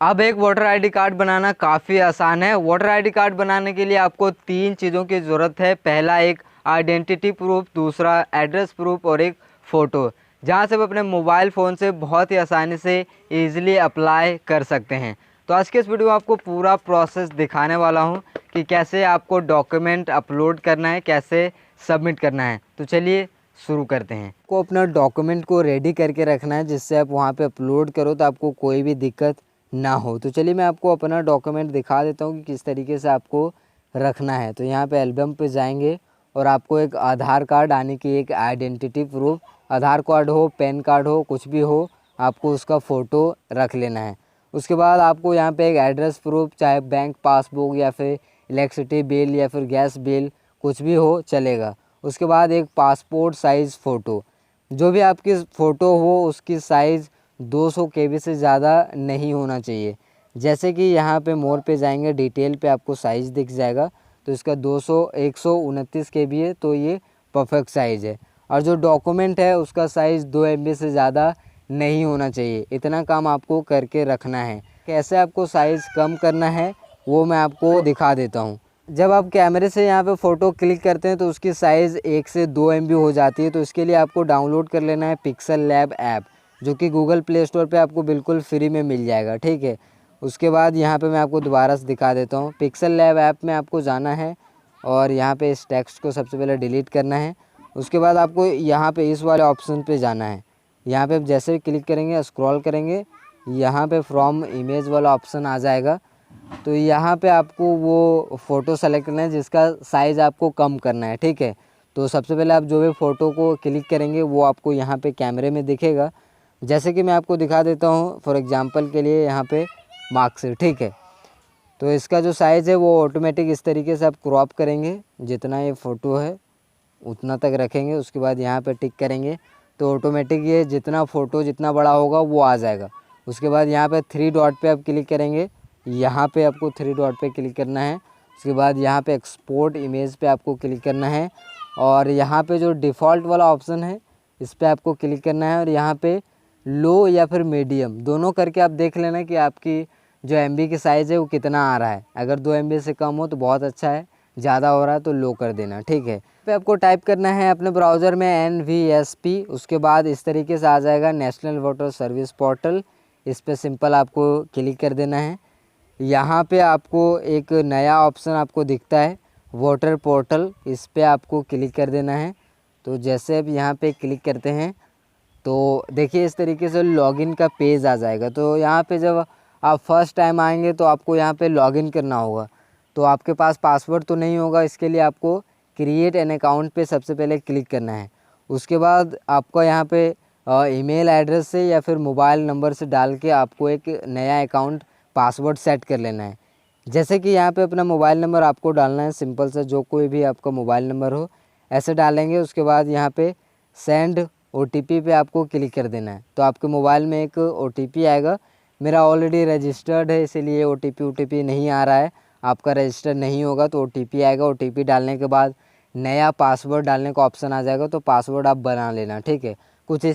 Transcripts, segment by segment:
अब एक voter ID card बनाना काफ़ी आसान है। वोटर आईडी कार्ड बनाने के लिए आपको 3 चीज़ों की ज़रूरत है। पहला एक आइडेंटिटी प्रूफ, दूसरा एड्रेस प्रूफ और एक फ़ोटो, जहां से आप अपने मोबाइल फ़ोन से बहुत ही आसानी से ईज़िली अप्लाई कर सकते हैं। तो आज के इस वीडियो में आपको पूरा प्रोसेस दिखाने वाला हूं कि कैसे आपको डॉक्यूमेंट अपलोड करना है, कैसे सबमिट करना है। तो चलिए शुरू करते हैं। आपको अपना डॉक्यूमेंट को रेडी करके रखना है, जिससे आप वहाँ पे अपलोड करो तो आपको कोई भी दिक्कत ना हो। तो चलिए मैं आपको अपना डॉक्यूमेंट दिखा देता हूँ कि किस तरीके से आपको रखना है। तो यहाँ पे एल्बम पे जाएंगे और आपको एक आधार कार्ड यानी कि एक आइडेंटिटी प्रूफ, आधार कार्ड हो, पैन कार्ड हो, कुछ भी हो, आपको उसका फ़ोटो रख लेना है। उसके बाद आपको यहाँ पे एक एड्रेस प्रूफ, चाहे बैंक पासबुक या फिर इलेक्ट्रिसिटी बिल या फिर गैस बिल, कुछ भी हो चलेगा। उसके बाद एक पासपोर्ट साइज़ फ़ोटो, जो भी आपकी फ़ोटो हो उसकी साइज़ 200 KB से ज़्यादा नहीं होना चाहिए। जैसे कि यहाँ पे मोर पे जाएंगे, डिटेल पे आपको साइज़ दिख जाएगा। तो इसका 129 KB है, तो ये परफेक्ट साइज़ है। और जो डॉक्यूमेंट है उसका साइज़ 2 MB से ज़्यादा नहीं होना चाहिए। इतना काम आपको करके रखना है। कैसे आपको साइज़ कम करना है वो मैं आपको दिखा देता हूँ। जब आप कैमरे से यहाँ पे फ़ोटो क्लिक करते हैं तो उसकी साइज़ 1 से 2 MB हो जाती है। तो इसके लिए आपको डाउनलोड कर लेना है पिक्सल लैब ऐप, जो कि गूगल प्ले स्टोर पे आपको बिल्कुल फ्री में मिल जाएगा, ठीक है। उसके बाद यहाँ पे मैं आपको दोबारा से दिखा देता हूँ। पिक्सल लैब ऐप में आपको जाना है और यहाँ पे इस टेक्स्ट को सबसे पहले डिलीट करना है। उसके बाद आपको यहाँ पे इस वाले ऑप्शन पे जाना है। यहाँ पे जैसे ही क्लिक करेंगे, स्क्रॉल करेंगे, यहाँ पे फ्रॉम इमेज वाला ऑप्शन आ जाएगा। तो यहाँ पे आपको वो फ़ोटो सेलेक्ट करना है जिसका साइज़ आपको कम करना है, ठीक है। तो सबसे पहले आप जो भी फ़ोटो को क्लिक करेंगे वो आपको यहाँ पे कैमरे में दिखेगा। जैसे कि मैं आपको दिखा देता हूँ फॉर एग्ज़ाम्पल के लिए, यहाँ पे मार्क्स, ठीक है। तो इसका जो साइज़ है वो ऑटोमेटिक इस तरीके से आप क्रॉप करेंगे, जितना ये फ़ोटो है उतना तक रखेंगे। उसके बाद यहाँ पे टिक करेंगे तो ऑटोमेटिक ये जितना फ़ोटो जितना बड़ा होगा वो आ जाएगा। उसके बाद यहाँ पे 3 डॉट पे आप क्लिक करेंगे, यहाँ पे आपको 3 डॉट पे क्लिक करना है। उसके बाद यहाँ पे एक्सपोर्ट इमेज पे आपको क्लिक करना है और यहाँ पे जो डिफ़ॉल्ट वाला ऑप्शन है इस पर आपको क्लिक करना है। और यहाँ पे लो या फिर मीडियम दोनों करके आप देख लेना कि आपकी जो MB की साइज़ है वो कितना आ रहा है। अगर 2 MB से कम हो तो बहुत अच्छा है, ज़्यादा हो रहा है तो लो कर देना, ठीक है। पे आपको टाइप करना है अपने ब्राउज़र में NVSP। उसके बाद इस तरीके से आ जाएगा नेशनल वोटर सर्विस पोर्टल। इस पर सिंपल आपको क्लिक कर देना है। यहाँ पे आपको एक नया ऑप्शन आपको दिखता है वोटर पोर्टल, इस पर आपको क्लिक कर देना है। तो जैसे अब यहाँ पे क्लिक करते हैं तो देखिए इस तरीके से लॉगिन का पेज आ जाएगा। तो यहाँ पे जब आप फर्स्ट टाइम आएंगे तो आपको यहाँ पे लॉगिन करना होगा। तो आपके पास पासवर्ड तो नहीं होगा, इसके लिए आपको क्रिएट एन अकाउंट पे सबसे पहले क्लिक करना है। उसके बाद आपको यहाँ पे ईमेल एड्रेस से या फिर मोबाइल नंबर से डाल के आपको एक नया अकाउंट पासवर्ड सेट कर लेना है। जैसे कि यहाँ पे अपना मोबाइल नंबर आपको डालना है, सिंपल सा जो कोई भी आपका मोबाइल नंबर हो ऐसे डालेंगे। उसके बाद यहाँ पे सेंड OTP पे आपको क्लिक कर देना है। तो आपके मोबाइल में एक OTP आएगा। मेरा ऑलरेडी रजिस्टर्ड है इसीलिए OTP नहीं आ रहा है। आपका रजिस्टर नहीं होगा तो OTP आएगा। OTP डालने के बाद नया पासवर्ड डालने का ऑप्शन आ जाएगा, तो पासवर्ड आप बना लेना, ठीक है।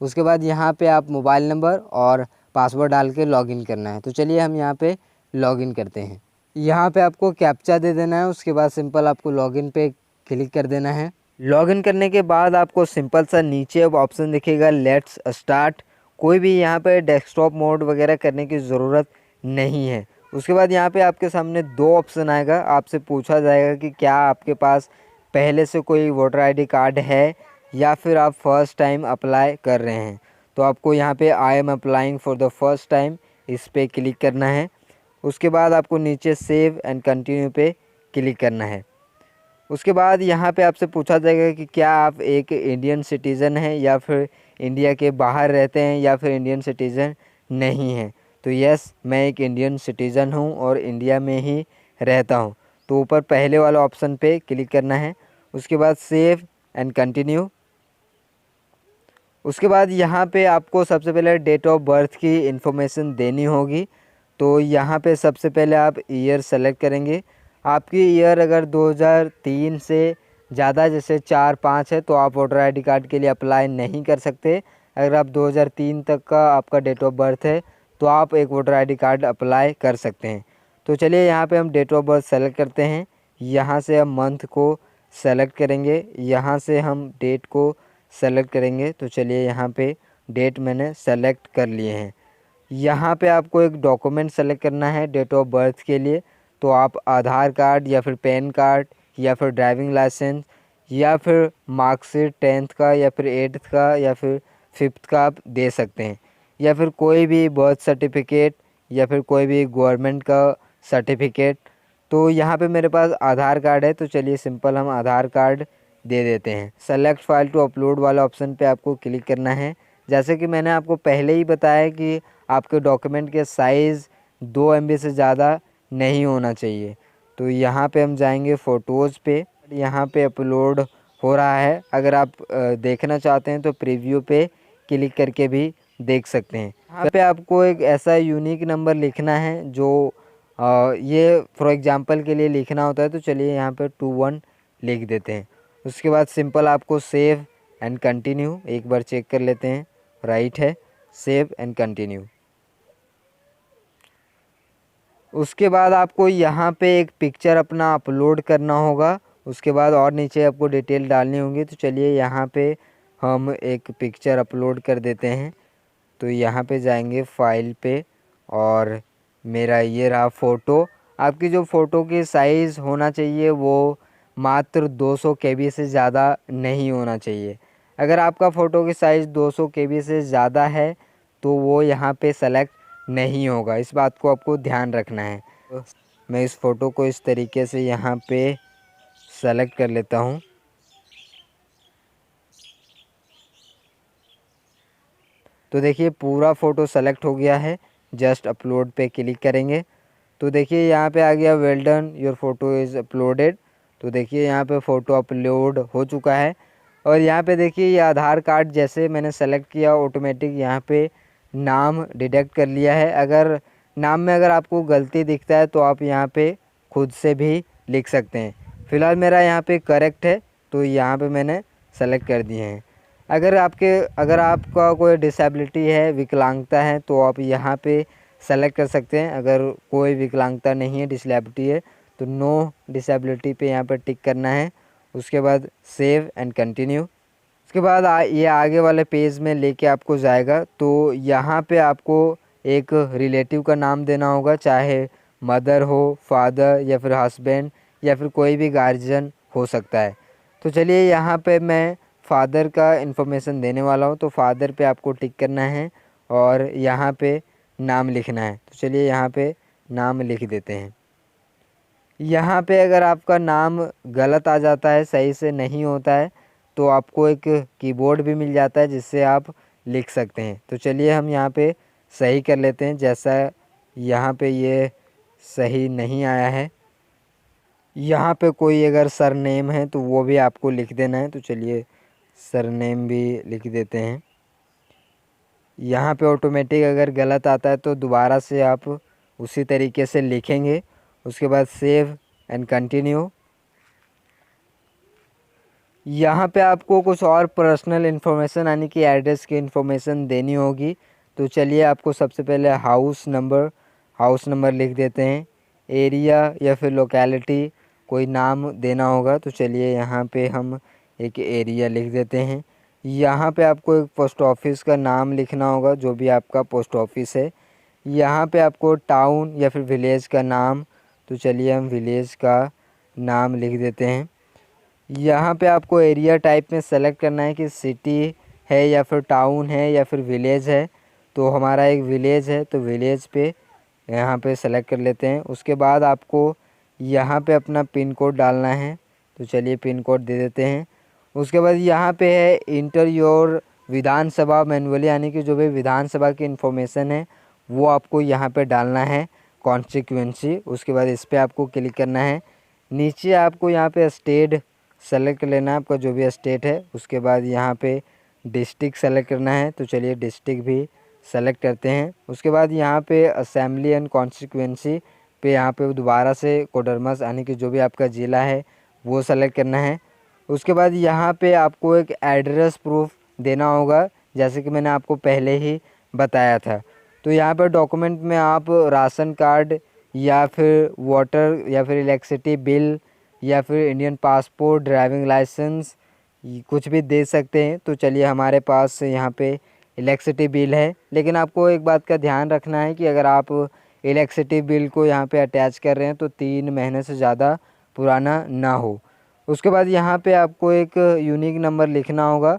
उसके बाद यहाँ पे आप मोबाइल नंबर और पासवर्ड डाल के लॉगिन करना है। तो चलिए हम यहाँ पे लॉगिन करते हैं। यहाँ पे आपको कैप्चा दे देना है। उसके बाद सिंपल आपको लॉगिन पे क्लिक कर देना है। लॉगिन करने के बाद आपको सिंपल सा नीचे अब ऑप्शन दिखेगा लेट्स स्टार्ट। कोई भी यहाँ पे डेस्कटॉप मोड वगैरह करने की ज़रूरत नहीं है। उसके बाद यहाँ पे आपके सामने 2 ऑप्शन आएगा। आपसे पूछा जाएगा कि क्या आपके पास पहले से कोई वोटर आईडी कार्ड है या फिर आप फर्स्ट टाइम अप्लाई कर रहे हैं। तो आपको यहाँ पे I am applying for the first time, इस पर क्लिक करना है। उसके बाद आपको नीचे सेव एंड कंटिन्यू पे क्लिक करना है। उसके बाद यहाँ पे आपसे पूछा जाएगा कि क्या आप एक इंडियन सिटीज़न हैं या फिर इंडिया के बाहर रहते हैं या फिर इंडियन सिटीज़न नहीं हैं। तो यस, मैं एक इंडियन सिटीज़न हूँ और इंडिया में ही रहता हूँ। तो ऊपर पहले वाला ऑप्शन पे क्लिक करना है। उसके बाद सेव एंड कंटिन्यू। उसके बाद यहाँ पे आपको सबसे पहले डेट ऑफ बर्थ की इन्फॉर्मेशन देनी होगी। तो यहाँ पे सबसे पहले आप ईयर सेलेक्ट करेंगे। आपकी ईयर अगर 2003 से ज़्यादा, जैसे 4-5 है, तो आप वोटर आईडी कार्ड के लिए अप्लाई नहीं कर सकते। अगर आप 2003 तक का आपका डेट ऑफ बर्थ है तो आप एक वोटर आईडी कार्ड अप्लाई कर सकते हैं। तो चलिए यहाँ पे हम डेट ऑफ बर्थ सेलेक्ट करते हैं। यहाँ से हम मंथ को सेलेक्ट करेंगे, यहाँ से हम डेट को सेलेक्ट करेंगे। तो चलिए यहाँ पे डेट मैंने सेलेक्ट कर लिए हैं। यहाँ पे आपको एक डॉक्यूमेंट सेलेक्ट करना है डेट ऑफ बर्थ के लिए। तो आप आधार कार्ड या फिर पैन कार्ड या फिर ड्राइविंग लाइसेंस या फिर मार्कशीट 10th का या फिर 8th का या फिर 5th का आप दे सकते हैं, या फिर कोई भी बर्थ सर्टिफिकेट या फिर कोई भी गवर्नमेंट का सर्टिफिकेट। तो यहाँ पे मेरे पास आधार कार्ड है, तो चलिए सिंपल हम आधार कार्ड दे देते हैं। सेलेक्ट फाइल टू अपलोड वाला ऑप्शन पे आपको क्लिक करना है। जैसे कि मैंने आपको पहले ही बताया कि आपके डॉक्यूमेंट के साइज़ 2 MB से ज़्यादा नहीं होना चाहिए। तो यहाँ पे हम जाएंगे फ़ोटोज़ पे, यहाँ पे अपलोड हो रहा है। अगर आप देखना चाहते हैं तो प्रीव्यू पे क्लिक करके भी देख सकते हैं। यहाँ पे आपको एक ऐसा यूनिक नंबर लिखना है जो ये फॉर एग्जांपल के लिए लिखना होता है। तो चलिए यहाँ पे 21 लिख देते हैं। उसके बाद सिंपल आपको सेव एंड कंटिन्यू एक बार चेक कर लेते हैं, राइट है, सेव एंड कंटिन्यू। उसके बाद आपको यहाँ पे एक पिक्चर अपना अपलोड करना होगा। उसके बाद और नीचे आपको डिटेल डालनी होंगी। तो चलिए यहाँ पे हम एक पिक्चर अपलोड कर देते हैं। तो यहाँ पे जाएंगे फाइल पे और मेरा ये रहा फ़ोटो। आपकी जो फ़ोटो की साइज़ होना चाहिए वो मात्र 200 KB से ज़्यादा नहीं होना चाहिए। अगर आपका फ़ोटो की साइज़ 200 KB से ज़्यादा है तो वो यहाँ पे सेलेक्ट नहीं होगा, इस बात को आपको ध्यान रखना है। तो मैं इस फ़ोटो को इस तरीके से यहाँ पे सेलेक्ट कर लेता हूँ। तो देखिए पूरा फ़ोटो सेलेक्ट हो गया है। जस्ट अपलोड पे क्लिक करेंगे तो देखिए यहाँ पे आ गया well done, your photo is uploaded. तो देखिए यहाँ पे फ़ोटो अपलोड हो चुका है। और यहाँ पे देखिए ये आधार कार्ड जैसे मैंने सेलेक्ट किया ऑटोमेटिक यहाँ पे नाम डिटेक्ट कर लिया है। अगर नाम में अगर आपको गलती दिखता है तो आप यहाँ पे खुद से भी लिख सकते हैं। फ़िलहाल मेरा यहाँ पे करेक्ट है तो यहाँ पे मैंने सेलेक्ट कर दिए हैं। अगर आपका कोई डिसेबिलिटी है, विकलांगता है, तो आप यहाँ पे सेलेक्ट कर सकते हैं। अगर कोई विकलांगता नहीं है, डिसेबिलिटी है, तो नो डिसेबिलिटी पे यहाँ पर टिक करना है। उसके बाद सेव एंड कंटिन्यू। उसके बाद ये आगे वाले पेज में लेके आपको जाएगा। तो यहाँ पे आपको एक रिलेटिव का नाम देना होगा, चाहे मदर हो, फादर या फिर हस्बैंड या फिर कोई भी गार्जियन हो सकता है। तो चलिए यहाँ पे मैं फ़ादर का इन्फॉर्मेशन देने वाला हूँ। तो फ़ादर पे आपको टिक करना है और यहाँ पे नाम लिखना है। तो चलिए यहाँ पे नाम लिख देते हैं। यहाँ पे अगर आपका नाम गलत आ जाता है, सही से नहीं होता है, तो आपको एक कीबोर्ड भी मिल जाता है जिससे आप लिख सकते हैं। तो चलिए हम यहाँ पे सही कर लेते हैं। जैसा यहाँ पे ये सही नहीं आया है, यहाँ पे कोई अगर सरनेम है तो वो भी आपको लिख देना है। तो चलिए सरनेम भी लिख देते हैं। यहाँ पे ऑटोमेटिक अगर गलत आता है तो दोबारा से आप उसी तरीके से लिखेंगे। उसके बाद सेव एंड कंटिन्यू। यहाँ पे आपको कुछ और पर्सनल इन्फॉर्मेशन यानी कि एड्रेस की इन्फॉर्मेशन देनी होगी। तो चलिए आपको सबसे पहले हाउस नंबर लिख देते हैं। एरिया या फिर लोकेलिटी कोई नाम देना होगा। तो चलिए यहाँ पे हम एक एरिया लिख देते हैं। यहाँ पे आपको एक पोस्ट ऑफिस का नाम लिखना होगा, जो भी आपका पोस्ट ऑफिस है। यहाँ पे आपको टाउन या फिर विलेज का नाम, तो चलिए हम विलेज का नाम लिख देते हैं। यहाँ पे आपको एरिया टाइप में सेलेक्ट करना है कि सिटी है या फिर टाउन है या फिर विलेज है। तो हमारा एक विलेज है तो विलेज पे यहाँ पे सेलेक्ट कर लेते हैं। उसके बाद आपको यहाँ पे अपना पिन कोड डालना है। तो चलिए पिन कोड दे देते हैं। उसके बाद यहाँ पे है इंटर योर विधानसभा मैनुअली, यानी कि जो भी विधानसभा की इन्फॉर्मेशन है वो आपको यहाँ पे डालना है, कॉन्स्टिट्यूएंसी। उसके बाद इस पर आपको क्लिक करना है। नीचे आपको यहाँ पे स्टेट सेलेक्ट कर लेना है, आपका जो भी स्टेट है। उसके बाद यहाँ पे डिस्ट्रिक्ट सेलेक्ट करना है। तो चलिए डिस्ट्रिक्ट भी सेलेक्ट करते हैं। उसके बाद यहाँ पे असेंबली एंड कॉन्स्टिट्यूएंसी पे यहाँ पे दोबारा से कोडरमस यानी कि जो भी आपका ज़िला है वो सेलेक्ट करना है। उसके बाद यहाँ पे आपको एक एड्रेस प्रूफ देना होगा, जैसे कि मैंने आपको पहले ही बताया था। तो यहाँ पर डॉक्यूमेंट में आप राशन कार्ड या फिर वाटर या फिर इलेक्ट्रिसिटी बिल या फिर इंडियन पासपोर्ट, ड्राइविंग लाइसेंस कुछ भी दे सकते हैं। तो चलिए हमारे पास यहाँ पे इलेक्ट्रिसिटी बिल है, लेकिन आपको एक बात का ध्यान रखना है कि अगर आप इलेक्ट्रिसिटी बिल को यहाँ पे अटैच कर रहे हैं तो 3 महीने से ज़्यादा पुराना ना हो। उसके बाद यहाँ पे आपको एक यूनिक नंबर लिखना होगा।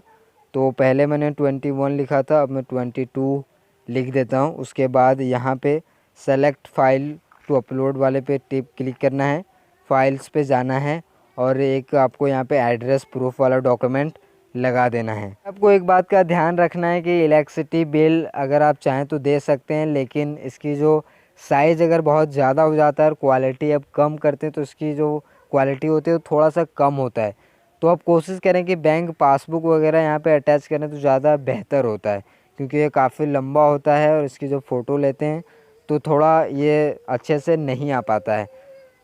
तो पहले मैंने 21 लिखा था, अब मैं 22 लिख देता हूँ। उसके बाद यहाँ पे सेलेक्ट फाइल टू अपलोड वाले पे टिप क्लिक करना है, फाइल्स पे जाना है और एक आपको यहाँ पे एड्रेस प्रूफ वाला डॉक्यूमेंट लगा देना है। आपको एक बात का ध्यान रखना है कि इलेक्ट्रिसिटी बिल अगर आप चाहें तो दे सकते हैं, लेकिन इसकी जो साइज़ अगर बहुत ज़्यादा हो जाता है और क्वालिटी अब कम करते हैं तो इसकी जो क्वालिटी होती है वो थोड़ा सा कम होता है। तो आप कोशिश करें कि बैंक पासबुक वगैरह यहाँ पे अटैच करें तो ज़्यादा बेहतर होता है, क्योंकि ये काफ़ी लंबा होता है और इसकी जो फ़ोटो लेते हैं तो थोड़ा ये अच्छे से नहीं आ पाता है।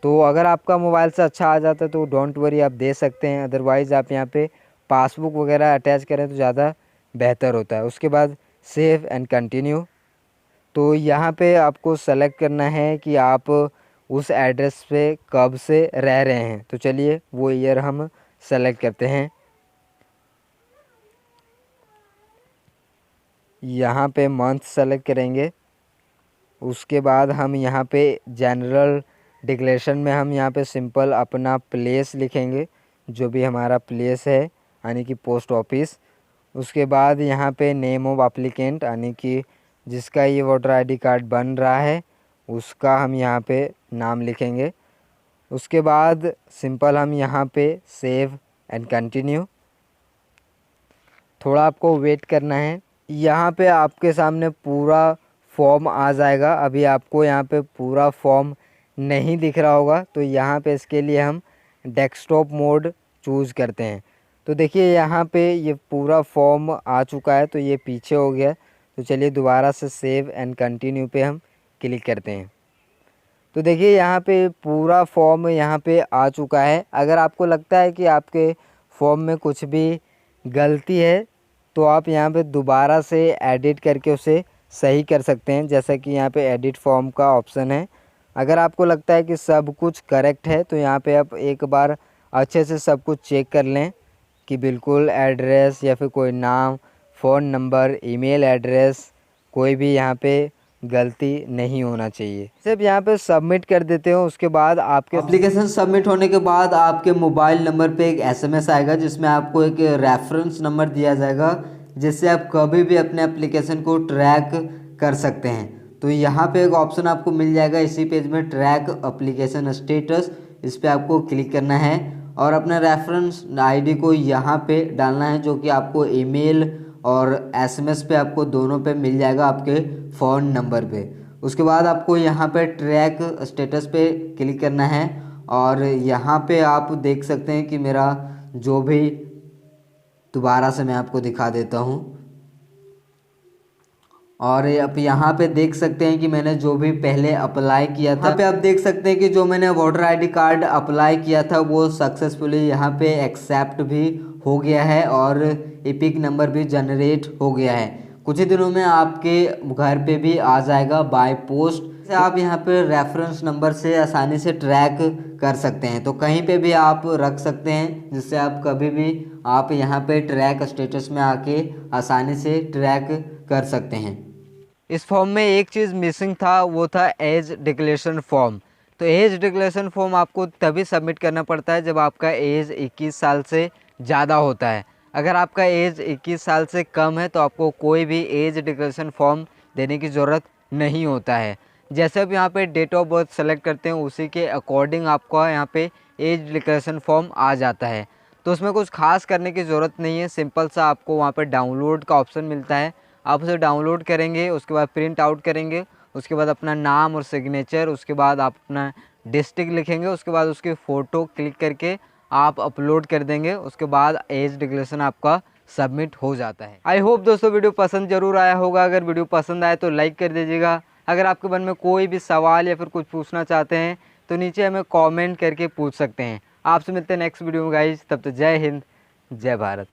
तो अगर आपका मोबाइल से अच्छा आ जाता है तो डोंट वरी, आप दे सकते हैं। अदरवाइज़ आप यहाँ पे पासबुक वगैरह अटैच करें तो ज़्यादा बेहतर होता है। उसके बाद सेव एंड कंटिन्यू। तो यहाँ पे आपको सेलेक्ट करना है कि आप उस एड्रेस पे कब से रह रहे हैं। तो चलिए वो ईयर हम सेलेक्ट करते हैं। यहाँ पे मंथ सेलेक्ट करेंगे। उसके बाद हम यहाँ पे जनरल डिक्लेरेशन में हम यहाँ पे सिंपल अपना प्लेस लिखेंगे, जो भी हमारा प्लेस है यानी कि पोस्ट ऑफिस। उसके बाद यहाँ पे नेम ऑफ एप्लीकेंट यानी कि जिसका ये वोटर आईडी कार्ड बन रहा है उसका हम यहाँ पे नाम लिखेंगे। उसके बाद सिंपल हम यहाँ पे सेव एंड कंटिन्यू। थोड़ा आपको वेट करना है। यहाँ पे आपके सामने पूरा फॉर्म आ जाएगा। अभी आपको यहाँ पे पूरा फॉर्म नहीं दिख रहा होगा, तो यहाँ पे इसके लिए हम डेस्कटॉप मोड चूज़ करते हैं। तो देखिए यहाँ पे ये पूरा फॉर्म आ चुका है, तो ये पीछे हो गया। तो चलिए दोबारा से सेव एंड कंटिन्यू पे हम क्लिक करते हैं। तो देखिए यहाँ पे पूरा फॉर्म यहाँ पे आ चुका है। अगर आपको लगता है कि आपके फॉर्म में कुछ भी गलती है तो आप यहाँ पे दोबारा से एडिट करके उसे सही कर सकते हैं। जैसा कि यहाँ पे एडिट फॉर्म का ऑप्शन है। अगर आपको लगता है कि सब कुछ करेक्ट है तो यहाँ पे आप एक बार अच्छे से सब कुछ चेक कर लें कि बिल्कुल एड्रेस या फिर कोई नाम, फ़ोन नंबर, ईमेल एड्रेस कोई भी यहाँ पे गलती नहीं होना चाहिए। सिर्फ यहाँ पे सबमिट कर देते हो। उसके बाद आपके एप्लीकेशन सबमिट होने के बाद आपके मोबाइल नंबर पे एक एसएमएस आएगा जिसमें आपको एक रेफरेंस नंबर दिया जाएगा, जिससे आप कभी भी अपने एप्लीकेशन को ट्रैक कर सकते हैं। तो यहाँ पे एक ऑप्शन आपको मिल जाएगा इसी पेज में, ट्रैक एप्लीकेशन स्टेटस। इस पर आपको क्लिक करना है और अपना रेफरेंस आईडी को यहाँ पे डालना है, जो कि आपको ईमेल और एसएमएस पे आपको दोनों पे मिल जाएगा आपके फ़ोन नंबर पे। उसके बाद आपको यहाँ पे ट्रैक स्टेटस पे क्लिक करना है और यहाँ पे आप देख सकते हैं कि मेरा जो भी, दोबारा से मैं आपको दिखा देता हूँ। और आप यहाँ पे देख सकते हैं कि मैंने जो भी पहले अप्लाई किया था, यहाँ पे आप देख सकते हैं कि जो मैंने वोटर आईडी कार्ड अप्लाई किया था वो सक्सेसफुली यहाँ पे एक्सेप्ट भी हो गया है और एपिक नंबर भी जनरेट हो गया है। कुछ ही दिनों में आपके घर पे भी आ जाएगा बाय पोस्ट। से आप यहाँ पे रेफरेंस नंबर से आसानी से ट्रैक कर सकते हैं। तो कहीं पे भी आप रख सकते हैं, जिससे आप कभी भी आप यहाँ पे ट्रैक स्टेटस में आके आसानी से ट्रैक कर सकते हैं। इस फॉर्म में एक चीज़ मिसिंग था, वो था एज डिक्लेरेशन फॉर्म। तो एज डिक्लेरेशन फॉर्म आपको तभी सबमिट करना पड़ता है जब आपका एज 21 साल से ज़्यादा होता है। अगर आपका एज 21 साल से कम है तो आपको कोई भी एज डिक्लेरेशन फॉर्म देने की ज़रूरत नहीं होता है। जैसे अब यहाँ पे डेट ऑफ बर्थ सेलेक्ट करते हैं उसी के अकॉर्डिंग आपका यहाँ पे एज डिक्लेरेशन फॉर्म आ जाता है। तो उसमें कुछ खास करने की ज़रूरत नहीं है। सिंपल सा आपको वहाँ पे डाउनलोड का ऑप्शन मिलता है, आप उसे डाउनलोड करेंगे, उसके बाद प्रिंट आउट करेंगे, उसके बाद अपना नाम और सिग्नेचर, उसके बाद आप अपना डिस्ट्रिक्ट लिखेंगे, उसके बाद उसकी फ़ोटो क्लिक करके आप अपलोड कर देंगे। उसके बाद एज डिक्लेरेशन आपका सबमिट हो जाता है। आई होप दोस्तों वीडियो पसंद जरूर आया होगा। अगर वीडियो पसंद आए तो लाइक कर दीजिएगा। अगर आपके मन में कोई भी सवाल या फिर कुछ पूछना चाहते हैं तो नीचे हमें कमेंट करके पूछ सकते हैं। आपसे मिलते हैं नेक्स्ट वीडियो में गाइज। तब तक जय हिंद, जय भारत।